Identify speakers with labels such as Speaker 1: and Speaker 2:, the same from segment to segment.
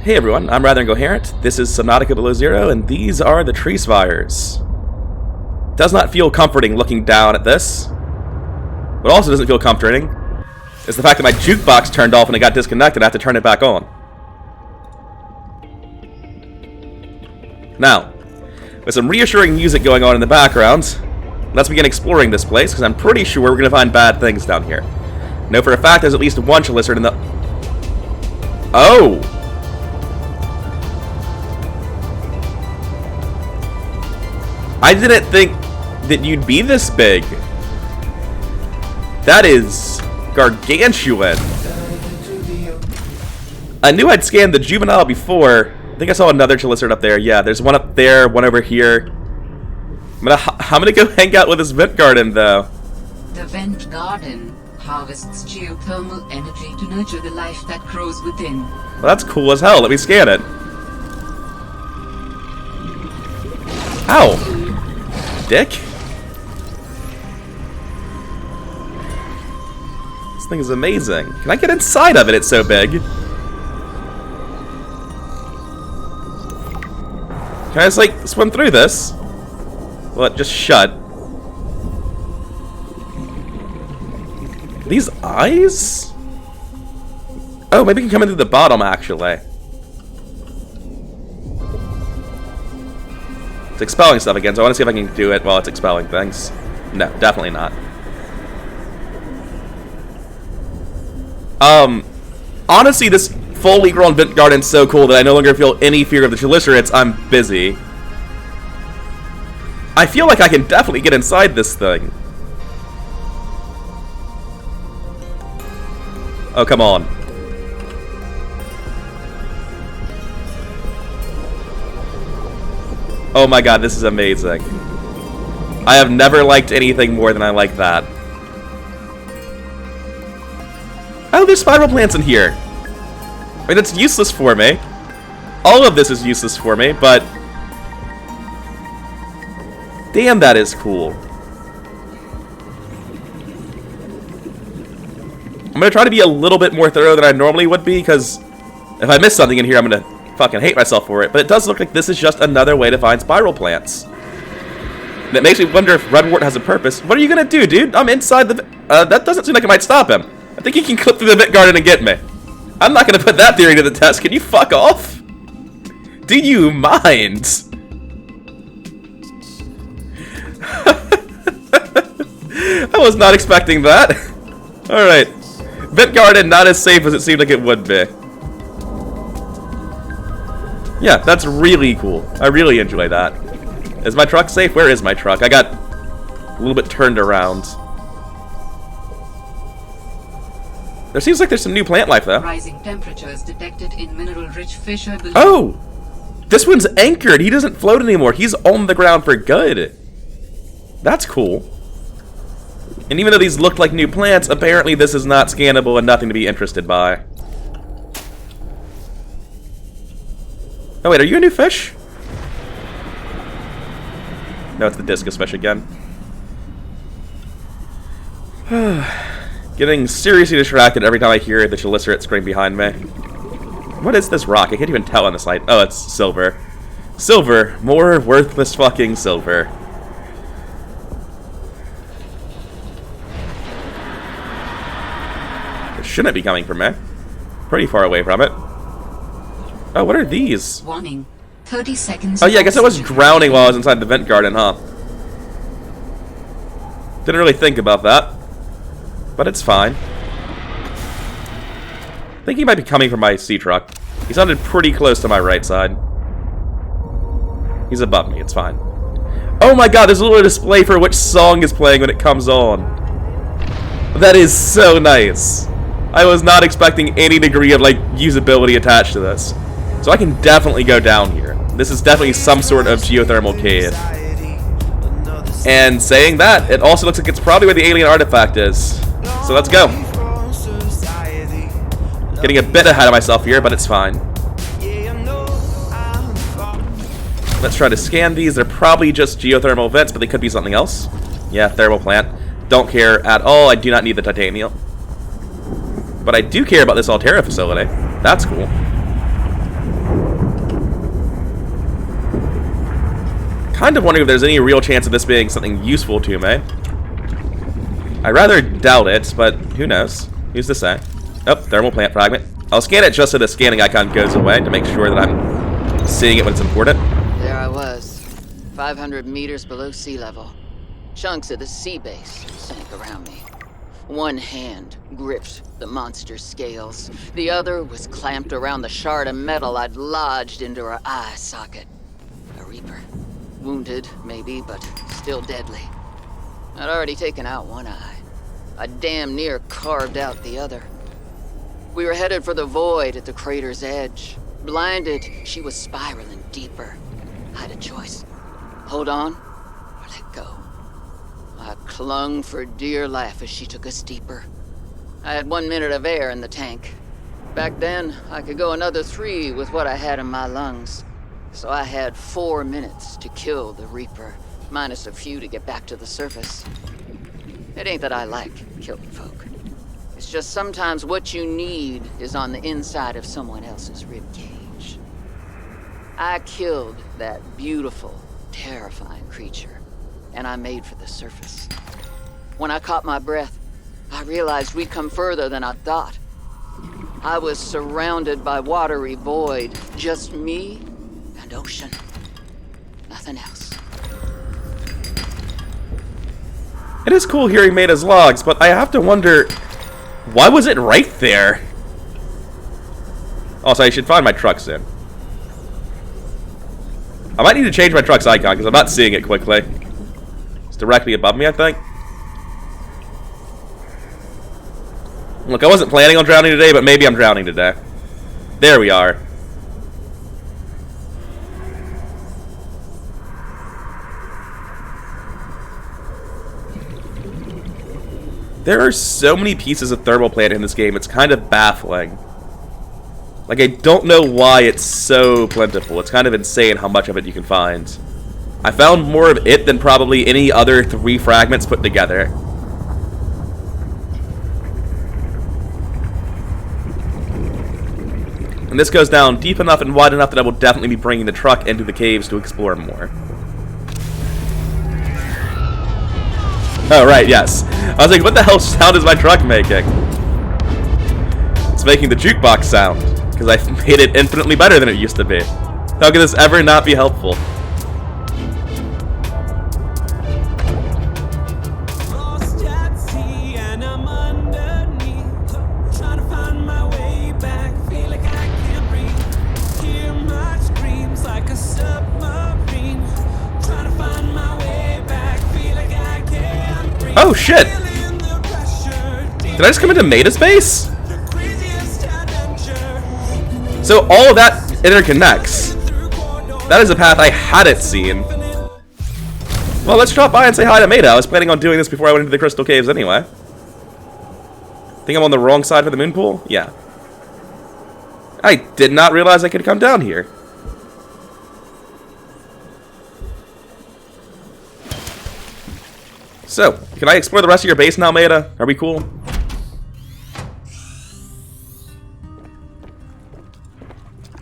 Speaker 1: Hey everyone, I'm Rather Incoherent. This is Subnautica Below Zero, and these are the tree spires. Does not feel comforting looking down at this. What also doesn't feel comforting is the fact that my jukebox turned off and it got disconnected. I have to turn it back on. Now, with some reassuring music going on in the background, let's begin exploring this place, because I'm pretty sure we're going to find bad things down here. I know for a fact there's at least one lizard in the... Oh! I didn't think that you'd be this big. That is gargantuan. I knew I'd scanned the juvenile before. I think I saw another lizard up there. Yeah, there's one up there, one over here. I'm gonna go hang out with this vent garden, though.
Speaker 2: The vent garden harvests geothermal energy to nurture the life that grows within.
Speaker 1: Well, that's cool as hell. Let me scan it. Ow. Dick. This thing is amazing. Can I get inside of it? It's so big. Can I just, like, swim through this? Well, it just shut. These eyes? Oh, maybe I can come in through the bottom, actually. It's expelling stuff again, so I want to see if I can do it while it's expelling things. No, definitely not. Honestly, this fully grown vent garden is so cool that I no longer feel any fear of the chelicerates. I'm busy. I feel like I can definitely get inside this thing. Oh, come on. Oh my god, this is amazing. I have never liked anything more than I like that. Oh, there's spiral plants in here. I mean, it's useless for me. All of this is useless for me, but... damn, that is cool. I'm gonna try to be a little bit more thorough than I normally would be, because if I miss something in here, I'm gonna fucking hate myself for it. But it does look like this is just another way to find spiral plants. And it makes me wonder if Redwort has a purpose. What are you gonna do, dude? I'm inside the... that doesn't seem like it might stop him. I think he can clip through the vent garden and get me. I'm not gonna put that theory to the test. Can you fuck off? Do you mind? I was not expecting that. Alright. Vent garden not as safe as it seemed like it would be. Yeah, that's really cool. I really enjoy that. Is my truck safe? Where is my truck? I got a little bit turned around. There seems like there's some new plant life, though.
Speaker 2: Rising temperatures detected in mineral-rich fissure below.
Speaker 1: Oh! This one's anchored. He doesn't float anymore. He's on the ground for good. That's cool. And even though these look like new plants, apparently this is not scannable and nothing to be interested by. Oh wait, are you a new fish? No, it's the discus fish again. Getting seriously distracted every time I hear the chelicerate scream behind me. What is this rock? I can't even tell on this light. Oh, it's silver. Silver. More worthless fucking silver. It shouldn't be coming from me. Pretty far away from it. Oh, what are these?
Speaker 2: Warning. 30 seconds.
Speaker 1: Oh yeah, I guess I was drowning while I was inside the vent garden, huh? Didn't really think about that. But it's fine. I think he might be coming from my sea truck. He sounded pretty close to my right side. He's above me, it's fine. Oh my god, there's a little display for which song is playing when it comes on. That is so nice. I was not expecting any degree of, like, usability attached to this. So I can definitely go down here. This is definitely some sort of geothermal cave. And saying that, it also looks like it's probably where the alien artifact is. So let's go. Getting a bit ahead of myself here, but it's fine. Let's try to scan these. They're probably just geothermal vents, but they could be something else. Yeah, thermal plant. Don't care at all. I do not need the titanium. But I do care about this Altera facility. That's cool. kind of wondering if there's any real chance of this being something useful to me. I rather doubt it, but who knows? Who's to say? Oh, thermal plant fragment. I'll scan it just so the scanning icon goes away to make sure that I'm seeing it when it's important.
Speaker 3: There I was, 500 meters below sea level. Chunks of the sea base sank around me. One hand gripped the monster's scales. The other was clamped around the shard of metal I'd lodged into her eye socket. A Reaper. Wounded, maybe, but still deadly. I'd already taken out one eye. I damn near carved out the other. We were headed for the void at the crater's edge. Blinded, she was spiraling deeper. I had a choice. Hold on, or let go. I clung for dear life as she took us deeper. I had 1 minute of air in the tank. Back then, I could go another 3 with what I had in my lungs. So I had 4 minutes to kill the Reaper, minus a few to get back to the surface. It ain't that I like killing folk. It's just sometimes what you need is on the inside of someone else's ribcage. I killed that beautiful, terrifying creature, and I made for the surface. When I caught my breath, I realized we'd come further than I thought. I was surrounded by watery void, just me and ocean. Nothing else.
Speaker 1: It is cool hearing Maida's logs, but I have to wonder, why was it right there? Also, I should find my truck soon. I might need to change my truck's icon because I'm not seeing it quickly. It's directly above me, I think. Look, I wasn't planning on drowning today, but maybe I'm drowning today. There we are. There are so many pieces of thermal plant in this game, it's kind of baffling. Like, I don't know why it's so plentiful. It's kind of insane how much of it you can find. I found more of it than probably any other 3 fragments put together. And this goes down deep enough and wide enough that I will definitely be bringing the truck into the caves to explore more. Oh, right, yes. I was like, what the hell sound is my truck making? It's making the jukebox sound, because I made it infinitely better than it used to be. How could this ever not be helpful? Oh shit! Did I just come into Maida's base? So all of that interconnects. That is a path I hadn't seen. Well, let's drop by and say hi to Maida. I was planning on doing this before I went into the Crystal Caves anyway. Think I'm on the wrong side for the moon pool? Yeah. I did not realize I could come down here. So, can I explore the rest of your base now, Maida? Are we cool?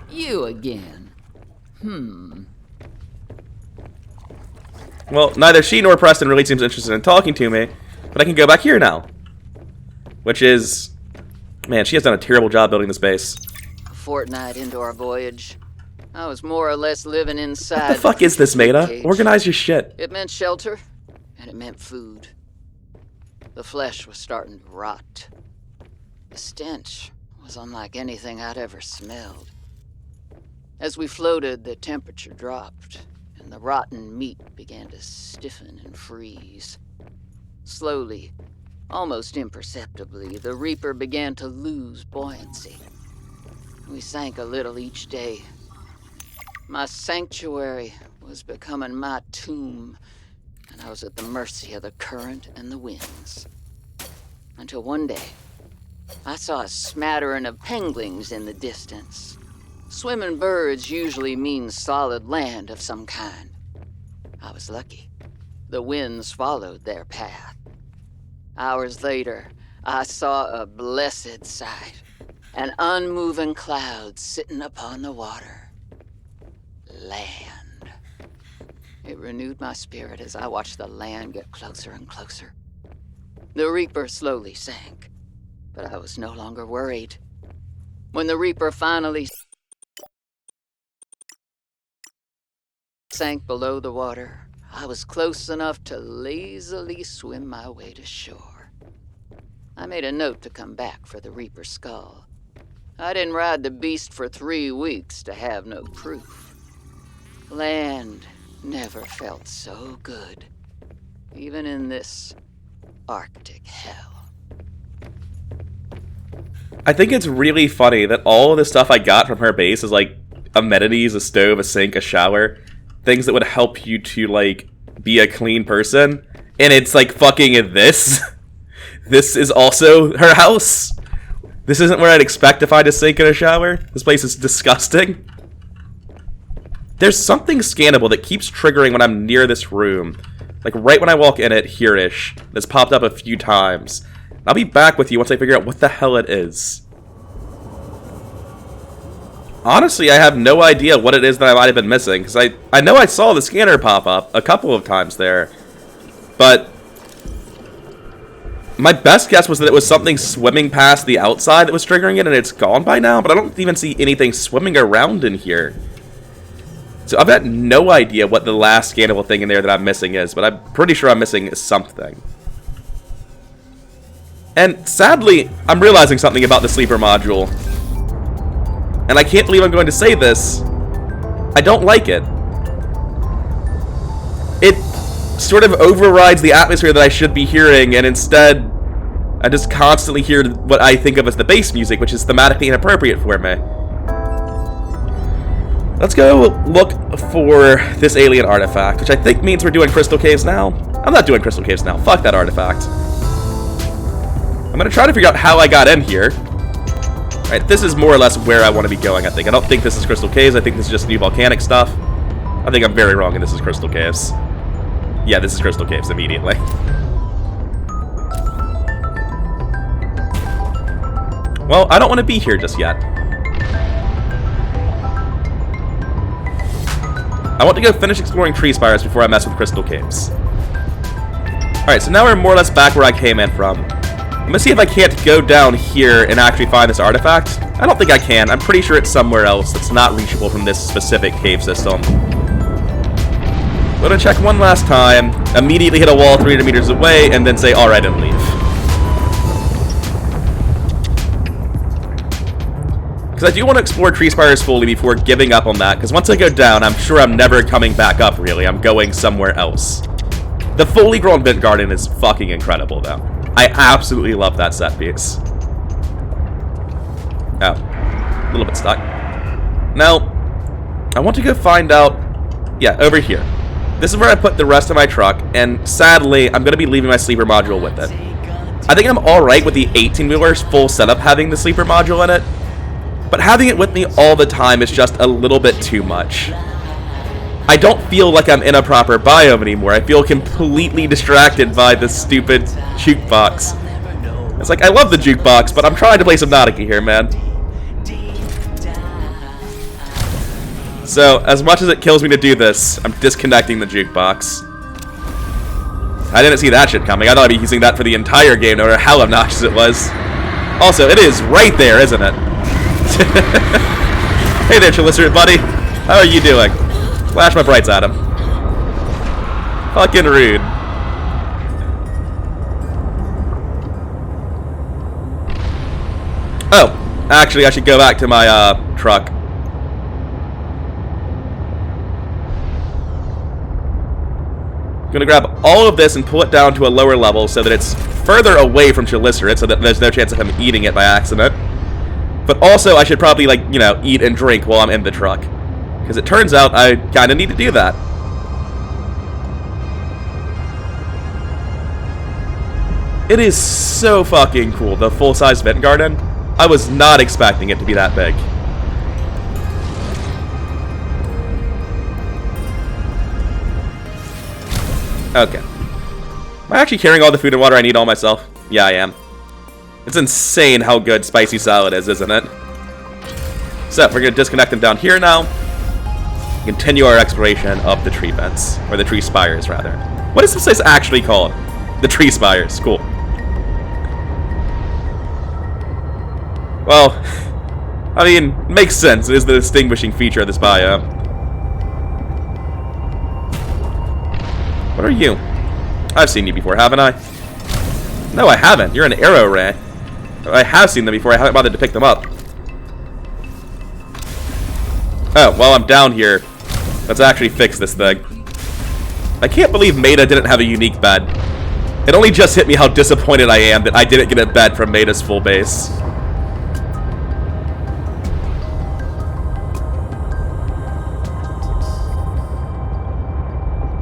Speaker 3: You again.
Speaker 1: Well, neither she nor Preston really seems interested in talking to me, but I can go back here now. Which is... Man, she has done a terrible job building this base.
Speaker 3: A fortnight into our voyage, I was more or less living inside.
Speaker 1: What the fuck is this, Maida? Organize your shit.
Speaker 3: It meant shelter. And it meant food. The flesh was starting to rot. The stench was unlike anything I'd ever smelled. As we floated, the temperature dropped, and the rotten meat began to stiffen and freeze. Slowly, almost imperceptibly, the Reaper began to lose buoyancy. We sank a little each day. My sanctuary was becoming my tomb, and I was at the mercy of the current and the winds. Until one day, I saw a smattering of penguins in the distance. Swimming birds usually mean solid land of some kind. I was lucky. The winds followed their path. Hours later, I saw a blessed sight. An unmoving cloud sitting upon the water. Land. It renewed my spirit as I watched the land get closer and closer. The Reaper slowly sank, but I was no longer worried. When the Reaper finally sank below the water, I was close enough to lazily swim my way to shore. I made a note to come back for the Reaper skull. I didn't ride the beast for 3 weeks to have no proof. Land never felt so good, even in this Arctic hell.
Speaker 1: I think it's really funny that all of the stuff I got from her base is like amenities, a stove, a sink, a shower, things that would help you to like be a clean person, and it's like fucking this. This is also her house. This isn't where I'd expect to find a sink and a shower. This place is disgusting. There's something scannable that keeps triggering when I'm near this room. Like right when I walk in it, here-ish. That's popped up a few times. I'll be back with you once I figure out what the hell it is. Honestly, I have no idea what it is that I might have been missing, because I know I saw the scanner pop up a couple of times there. But my best guess was that it was something swimming past the outside that was triggering it, and it's gone by now, but I don't even see anything swimming around in here. So I've got no idea what the last scannable thing in there that I'm missing is, but I'm pretty sure I'm missing something. And sadly, I'm realizing something about the sleeper module. And I can't believe I'm going to say this. I don't like it. It sort of overrides the atmosphere that I should be hearing, and instead, I just constantly hear what I think of as the bass music, which is thematically inappropriate for me. Let's go look for this alien artifact, which I think means we're doing crystal caves now. I'm not doing crystal caves now. Fuck that artifact. I'm gonna try to figure out how I got in here. Alright, this is more or less where I want to be going, I think. I don't think this is crystal caves. I think this is just new volcanic stuff. I think I'm very wrong and this is crystal caves. Yeah, this is crystal caves immediately. Well, I don't want to be here just yet. I want to go finish exploring tree spires before I mess with crystal caves. Alright, so now we're more or less back where I came in from. I'm gonna see if I can't go down here and actually find this artifact. I don't think I can. I'm pretty sure it's somewhere else that's not reachable from this specific cave system. I'm gonna check one last time, immediately hit a wall 300 meters away, and then say alright and leave. Because I do want to explore tree spires fully before giving up on that, because once I go down, I'm sure I'm never coming back up, really. I'm going somewhere else. The fully grown vent garden is fucking incredible, though. I absolutely love that set piece. Oh. A little bit stuck. Now, I want to go find out... Yeah, over here. This is where I put the rest of my truck, and sadly, I'm going to be leaving my sleeper module with it. I think I'm alright with the 18-wheeler's full setup having the sleeper module in it, but having it with me all the time is just a little bit too much. I don't feel like I'm in a proper biome anymore. I feel completely distracted by this stupid jukebox. It's like, I love the jukebox, but I'm trying to play Subnautica here, man. So, as much as it kills me to do this, I'm disconnecting the jukebox. I didn't see that shit coming. I thought I'd be using that for the entire game, no matter how obnoxious it was. Also, it is right there, isn't it? Hey there, Chillister, buddy. How are you doing? Flash my brights at him. Fucking rude. Oh, actually, I should go back to my truck. I'm gonna grab all of this and pull it down to a lower level so that it's further away from Chillisterate, so that there's no chance of him eating it by accident. But also, I should probably, like, you know, eat and drink while I'm in the truck. Because it turns out I kind of need to do that. It is so fucking cool, the full-size vent garden. I was not expecting it to be that big. Okay. Am I actually carrying all the food and water I need all myself? Yeah, I am. It's insane how good spicy salad is, isn't it? So, we're going to disconnect them down here now. continue our exploration of the tree vents, or the tree spires, rather. What is this place actually called? The tree spires. Cool. Well, I mean, makes sense. It is the distinguishing feature of this biome. What are you? I've seen you before, haven't I? No, I haven't. You're an arrow ray. I have seen them before. I haven't bothered to pick them up. Oh, while I'm down here, let's actually fix this thing. I can't believe Maida didn't have a unique bed. It only just hit me how disappointed I am that I didn't get a bed from Maida's full base.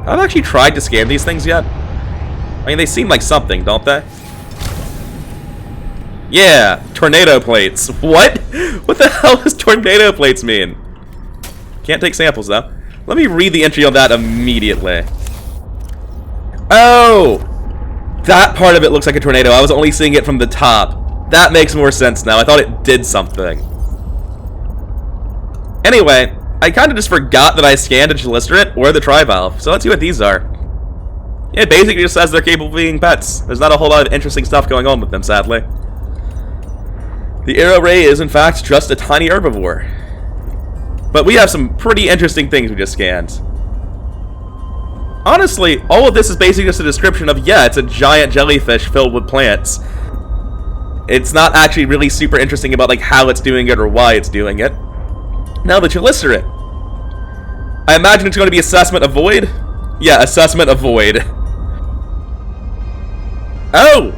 Speaker 1: I've actually tried to scan these things yet. I mean, they seem like something, don't they? Yeah, tornado plates. What? What the hell does tornado plates mean? Can't take samples, though. Let me read the entry on that immediately. Oh! That part of it looks like a tornado. I was only seeing it from the top. That makes more sense now. I thought it did something. Anyway, I kind of just forgot that I scanned a Chelicerate or the Trivalve, so let's see what these are. Yeah, it basically just says they're capable of being pets. There's not a whole lot of interesting stuff going on with them, sadly. The arrow ray is, in fact, just a tiny herbivore. But we have some pretty interesting things we just scanned. Honestly, all of this is basically just a description of, yeah, it's a giant jellyfish filled with plants. It's not actually really super interesting about, like, how it's doing it or why it's doing it. Now, the Chelicerate. I imagine it's going to be assessment of void? Yeah, assessment of void. Oh!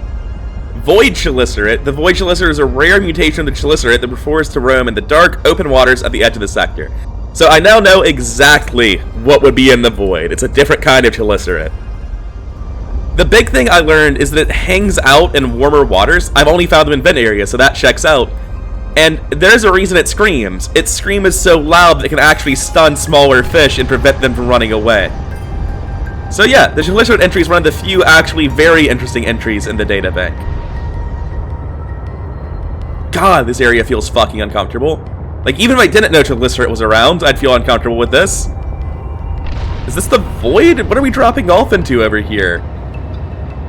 Speaker 1: Void Chelicerate. The Void Chelicerate is a rare mutation of the Chelicerate that prefers to roam in the dark, open waters at the edge of the sector. So I now know exactly what would be in the void. It's a different kind of Chelicerate. The big thing I learned is that it hangs out in warmer waters. I've only found them in vent areas, so that checks out. And there's a reason it screams. Its scream is so loud that it can actually stun smaller fish and prevent them from running away. So yeah, the Chelicerate entry is one of the few actually very interesting entries in the databank. God, this area feels fucking uncomfortable. Like, even if I didn't know Chelicerate was around, I'd feel uncomfortable with this. Is this the void? What are we dropping off into over here?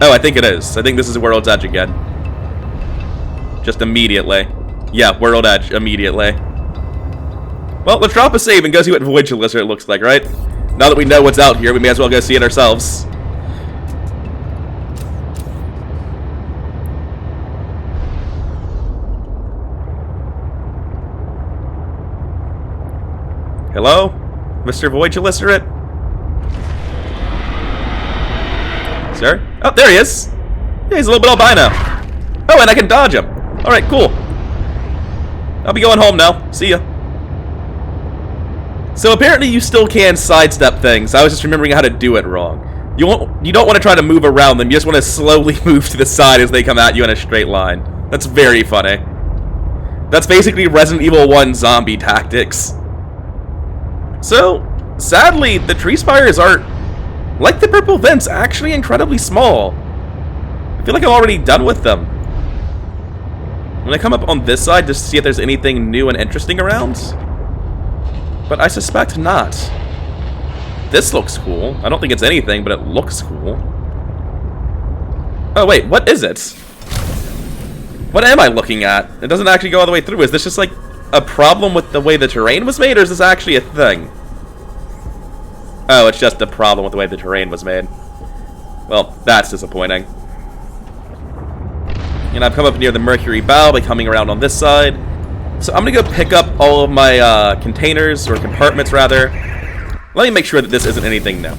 Speaker 1: Oh, I think it is. I think this is World's Edge again. Just immediately. Yeah, World Edge, immediately. Well, let's drop a save and go see what Void Chelicerate looks like, right? Now that we know what's out here, we may as well go see it ourselves. Hello? Mr. Void Chelicerate? Sir? Oh, there he is! Yeah, he's a little bit albino. Oh, and I can dodge him. Alright, cool. I'll be going home now. See ya. So apparently you still can sidestep things. I was just remembering how to do it wrong. You don't want to try to move around them. You just want to slowly move to the side as they come at you in a straight line. That's very funny. That's basically Resident Evil 1 zombie tactics. So, sadly, the tree spires are, like the purple vents, actually incredibly small. I feel like I'm already done with them. I'm gonna come up on this side just to see if there's anything new and interesting around. But I suspect not. This looks cool. I don't think it's anything, but it looks cool. Oh wait, what is it? What am I looking at? It doesn't actually go all the way through. Is this just like a problem with the way the terrain was made, or is this actually a thing? Oh, it's just a problem with the way the terrain was made. Well, that's disappointing. And I've come up near the Mercury Bow by coming around on this side. So I'm gonna go pick up all of my containers, or compartments rather. Let me make sure that this isn't anything new.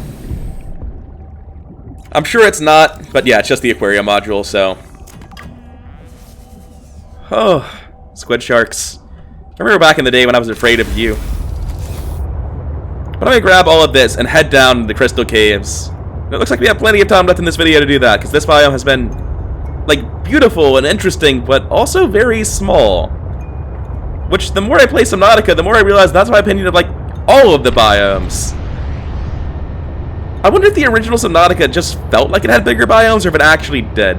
Speaker 1: I'm sure it's not, but yeah, it's just the aquarium module, so. Oh, squid sharks. I remember back in the day when I was afraid of you. But I'm gonna grab all of this and head down to the Crystal Caves. And it looks like we have plenty of time left in this video to do that, because this biome has been, like, beautiful and interesting, but also very small. Which, the more I play Subnautica, the more I realize that's my opinion of, like, all of the biomes. I wonder if the original Subnautica just felt like it had bigger biomes, or if it actually did.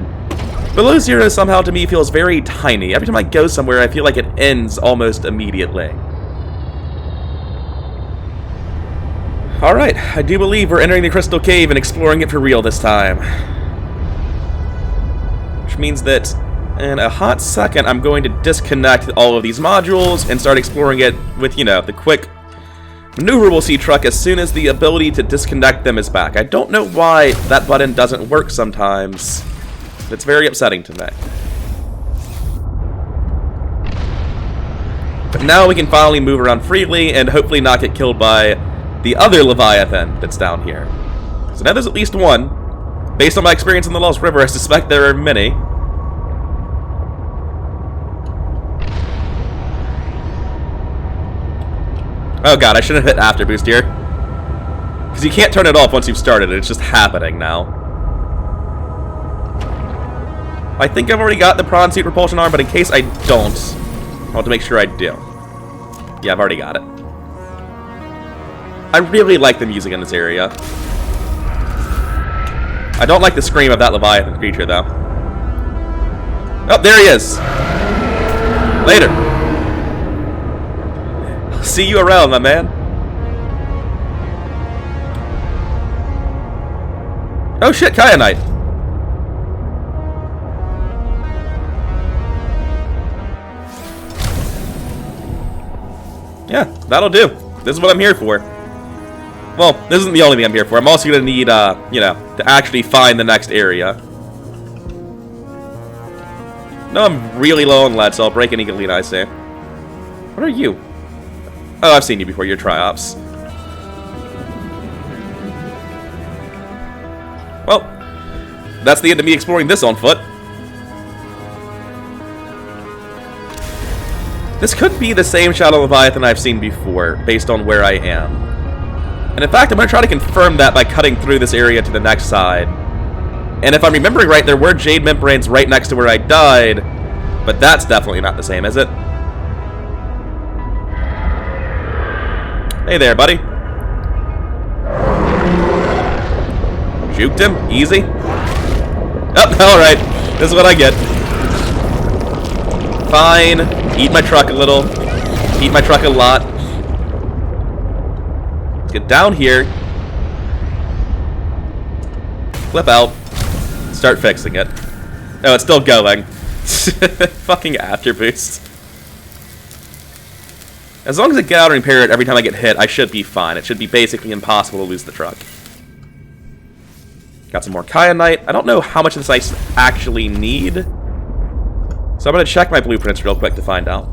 Speaker 1: Below Zero somehow to me feels very tiny. Every time I go somewhere, I feel like it ends almost immediately. Alright, I do believe we're entering the Crystal Cave and exploring it for real this time. Which means that in a hot second, I'm going to disconnect all of these modules and start exploring it with, you know, the quick maneuverable sea truck as soon as the ability to disconnect them is back. I don't know why that button doesn't work sometimes. It's very upsetting to me. But now we can finally move around freely and hopefully not get killed by the other Leviathan that's down here. So now there's at least one. Based on my experience in the Lost River, I suspect there are many. Oh god, I shouldn't have hit after boost here. Because you can't turn it off once you've started it, it's just happening now. I think I've already got the prawn suit repulsion arm, but in case I don't, I want to make sure I do. Yeah, I've already got it. I really like the music in this area. I don't like the scream of that Leviathan creature, though. Oh, there he is! Later. See you around, my man. Oh shit, Kyanite. Yeah, that'll do. This is what I'm here for. Well, this isn't the only thing I'm here for. I'm also gonna need, you know, to actually find the next area. No, I'm really low on lead, so I'll break any Galena I say. What are you? Oh, I've seen you before. You're Triops. Well, that's the end of me exploring this on foot. This could be the same Shadow Leviathan I've seen before, based on where I am. And in fact, I'm going to try to confirm that by cutting through this area to the next side. And if I'm remembering right, there were Jade Membranes right next to where I died, but that's definitely not the same, is it? Hey there, buddy. Juked him? Easy? Oh, alright. This is what I get. Fine. Eat my truck a little. Eat my truck a lot. Let's get down here. Flip out. Start fixing it. Oh, it's still going. Fucking after boost. As long as I get out and repair it every time I get hit, I should be fine. It should be basically impossible to lose the truck. Got some more Kyanite. I don't know how much of this I actually need. So I'm going to check my blueprints real quick to find out.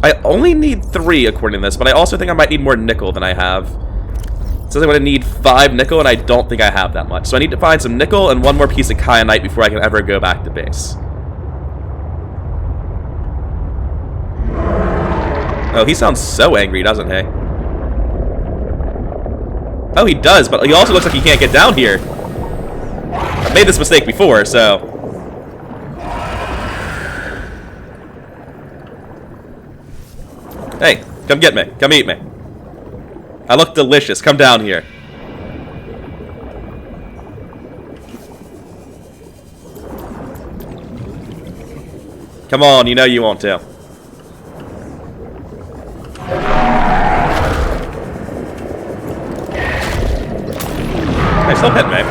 Speaker 1: I only need 3 according to this, but I also think I might need more nickel than I have. It says I'm going to need 5 nickel, and I don't think I have that much. So I need to find some nickel and 1 more piece of Kyanite before I can ever go back to base. Oh, he sounds so angry, doesn't he? Oh, he does, but he also looks like he can't get down here. I've made this mistake before, so... Hey, come get me. Come eat me. I look delicious. Come down here. Come on, you know you want to. Hey, still hit me.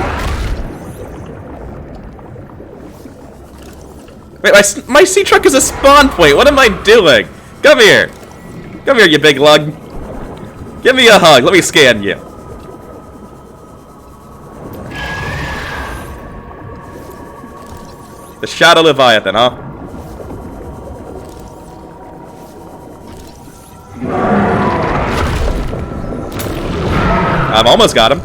Speaker 1: Wait, my sea truck is a spawn point. What am I doing? Come here. Come here, you big lug. Give me a hug. Let me scan you. The Shadow Leviathan, huh? I've almost got him.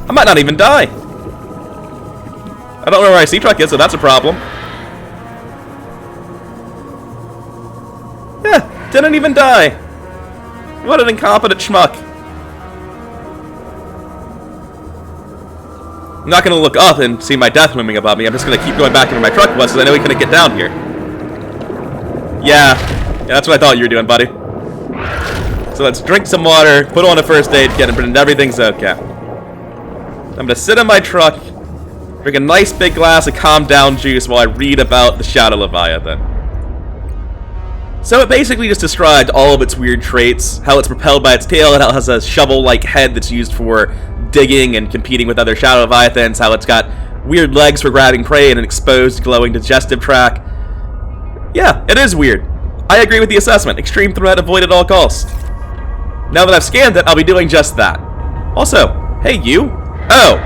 Speaker 1: I might not even die. I don't know where my sea truck is, so that's a problem. Yeah, didn't even die. What an incompetent schmuck. I'm not going to look up and see my death looming above me. I'm just going to keep going back to where my truck was, because I know he couldn't get down here. Yeah, that's what I thought you were doing, buddy. So let's drink some water, put on a first aid kit, and pretend everything's okay. I'm going to sit in my truck, drink a nice big glass of calm down juice while I read about the Shadow Leviathan. So it basically just described all of its weird traits, how it's propelled by its tail, and how it has a shovel-like head that's used for digging and competing with other shadow leviathans, how it's got weird legs for grabbing prey and an exposed, glowing digestive tract. Yeah, it is weird. I agree with the assessment. Extreme threat, avoid at all costs. Now that I've scanned it, I'll be doing just that. Also, hey you. Oh,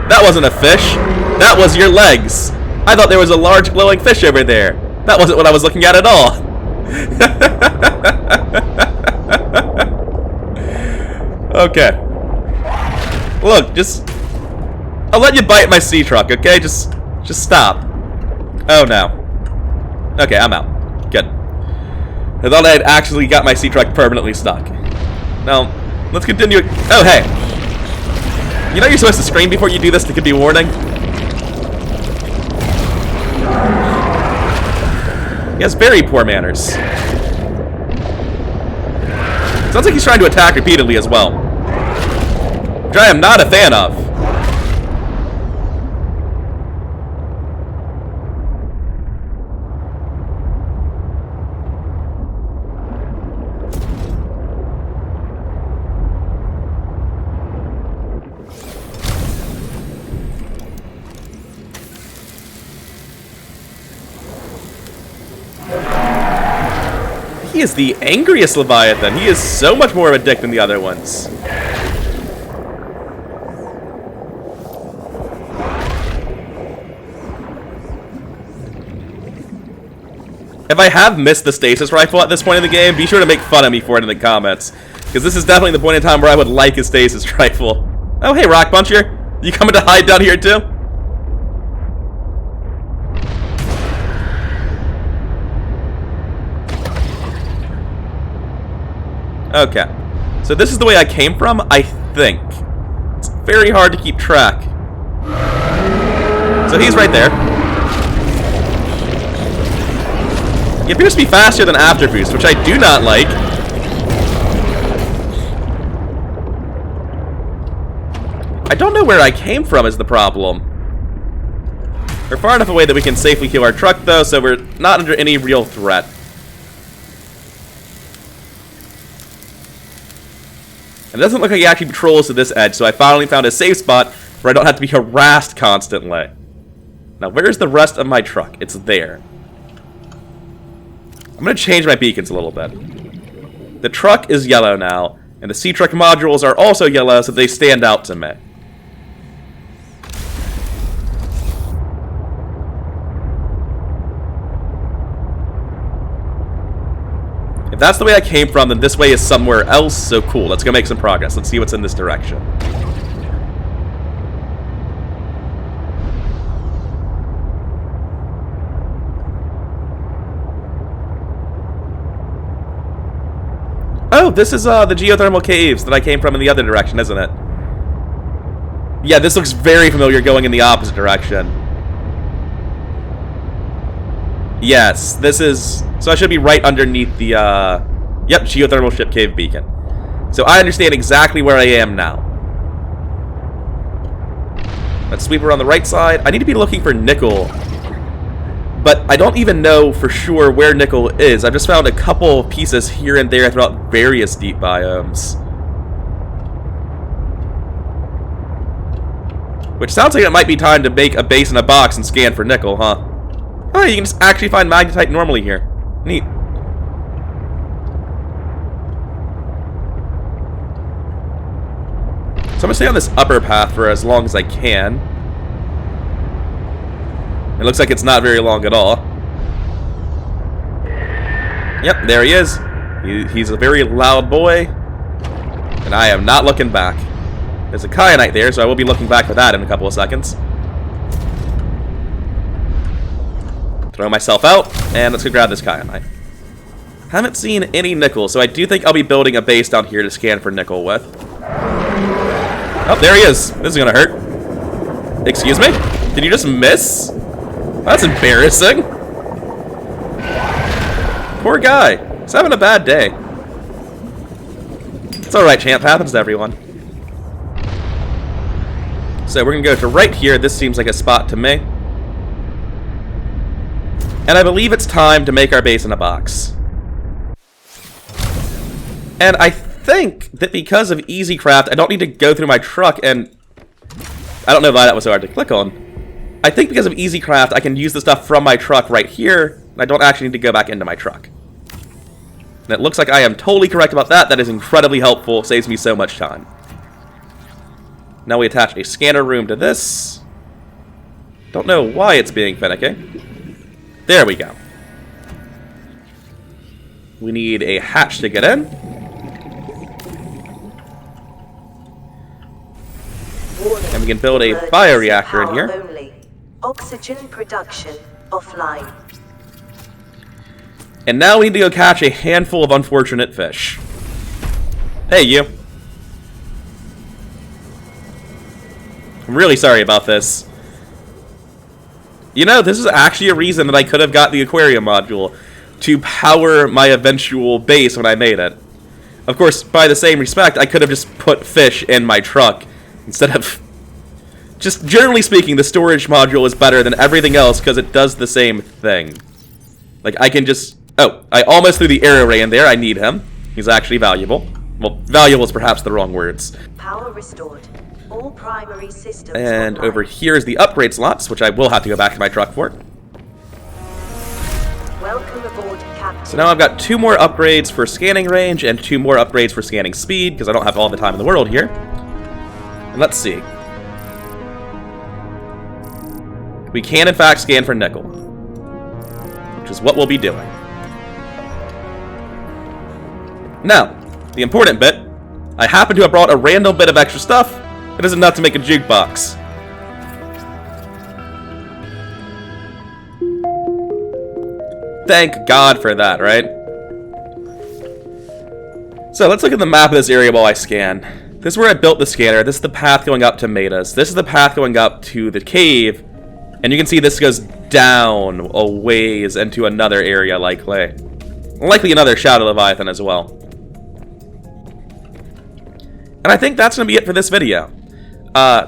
Speaker 1: that wasn't a fish. That was your legs. I thought there was a large glowing fish over there. That wasn't what I was looking at all. Okay. Look, I'll let you bite my sea truck, okay? Just stop. Oh no. Okay, I'm out. Good. I thought I had actually got my sea truck permanently stuck. Now, let's continue. Oh, hey. You know you're supposed to scream before you do this to give me a warning? He has very poor manners. Sounds like he's trying to attack repeatedly as well, which I am not a fan of. He is the angriest Leviathan. He is so much more of a dick than the other ones. If I have missed the stasis rifle at this point in the game, be sure to make fun of me for it in the comments, because this is definitely the point in time where I would like a stasis rifle. Oh, hey, Rock Puncher. You coming to hide down here, too? Okay. So this is the way I came from, I think. It's very hard to keep track. So he's right there. He appears to be faster than After Boost, which I do not like. I don't know where I came from is the problem. We're far enough away that we can safely heal our truck, though, so we're not under any real threat. And it doesn't look like he actually patrols to this edge, so I finally found a safe spot where I don't have to be harassed constantly. Now, where's the rest of my truck? It's there. I'm going to change my beacons a little bit. The truck is yellow now, and the C-Truck modules are also yellow, so they stand out to me. If that's the way I came from, then this way is somewhere else, so cool. Let's go make some progress. Let's see what's in this direction. Oh, this is the geothermal caves that I came from in the other direction, isn't it? Yeah, this looks very familiar going in the opposite direction. Yes, this is... So I should be right underneath the, yep, geothermal ship cave beacon. So I understand exactly where I am now. Let's sweep around the right side. I need to be looking for nickel. But I don't even know for sure where nickel is. I've just found a couple of pieces here and there throughout various deep biomes. Which sounds like it might be time to make a base in a box and scan for nickel, huh? Oh, you can just actually find magnetite normally here. Neat. So I'm gonna stay on this upper path for as long as I can. It looks like it's not very long at all. Yep, there he is. He's a very loud boy. And I am not looking back. There's a kyanite there, so I will be looking back for that in a couple of seconds. Throw myself out, and let's go grab this kyanite. Haven't seen any nickel, so I do think I'll be building a base down here to scan for nickel with. Oh, there he is. This is gonna hurt. Excuse me? Did you just miss? That's embarrassing. Poor guy. He's having a bad day. It's alright, champ. Happens to everyone. So we're gonna go to right here. This seems like a spot to me. And I believe it's time to make our base in a box. And I think that because of EasyCraft, I don't need to go through my truck and... I don't know why that was so hard to click on. I think because of EasyCraft, I can use the stuff from my truck right here, and I don't actually need to go back into my truck. And it looks like I am totally correct about that. That is incredibly helpful. Saves me so much time. Now we attach a scanner room to this. Don't know why it's being finicky. There we go. We need a hatch to get in. And we can build a bioreactor in here.
Speaker 4: Only. Oxygen production offline.
Speaker 1: And now we need to go catch a handful of unfortunate fish. Hey, you. I'm really sorry about this. You know, this is actually a reason that I could have got the aquarium module to power my eventual base when I made it. Of course, by the same respect, I could have just put fish in my truck instead of... Just generally speaking, the storage module is better than everything else because it does the same thing. Like, I can just... Oh, I almost threw the arrow ray in there. I need him. He's actually valuable. Well, valuable is perhaps the wrong words.
Speaker 4: Power restored. All primary systems
Speaker 1: And
Speaker 4: online.
Speaker 1: over here is the upgrade slots, which I will have to go back to my truck for.
Speaker 4: Welcome aboard, Captain.
Speaker 1: So now I've got 2 more upgrades for scanning range and 2 more upgrades for scanning speed, because I don't have all the time in the world here. And let's see. We can, in fact, scan for nickel, which is what we'll be doing. Now, the important bit. I happen to have brought a random bit of extra stuff. It is enough to make a jukebox. Thank God for that, right? So let's look at the map of this area while I scan. This is where I built the scanner. This is the path going up to Metas. This is the path going up to the cave. And you can see this goes down a ways into another area likely. Likely another Shadow Leviathan as well. And I think that's going to be it for this video.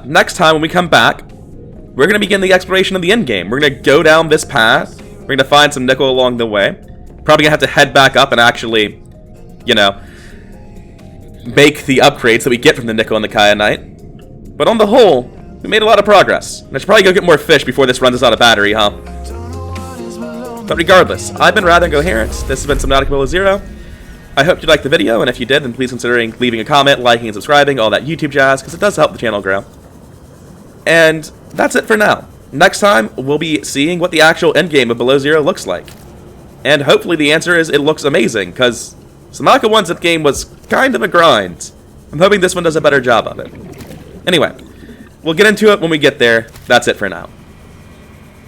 Speaker 1: Next time when we come back, we're going to begin the exploration of the endgame. We're going to go down this path. We're going to find some nickel along the way. Probably going to have to head back up and actually, you know, make the upgrades that we get from the nickel and the kyanite. But on the whole, we made a lot of progress. And I should probably go get more fish before this runs us out of battery, huh? But regardless, I've been Rather Incoherent. This has been Subnautica Below Zero. I hope you liked the video, and if you did, then please consider leaving a comment, liking, and subscribing, all that YouTube jazz, because it does help the channel grow. And that's it for now. Next time, we'll be seeing what the actual endgame of Below Zero looks like. And hopefully the answer is it looks amazing, because Subnautica 1's game was kind of a grind. I'm hoping this one does a better job of it. Anyway, we'll get into it when we get there. That's it for now.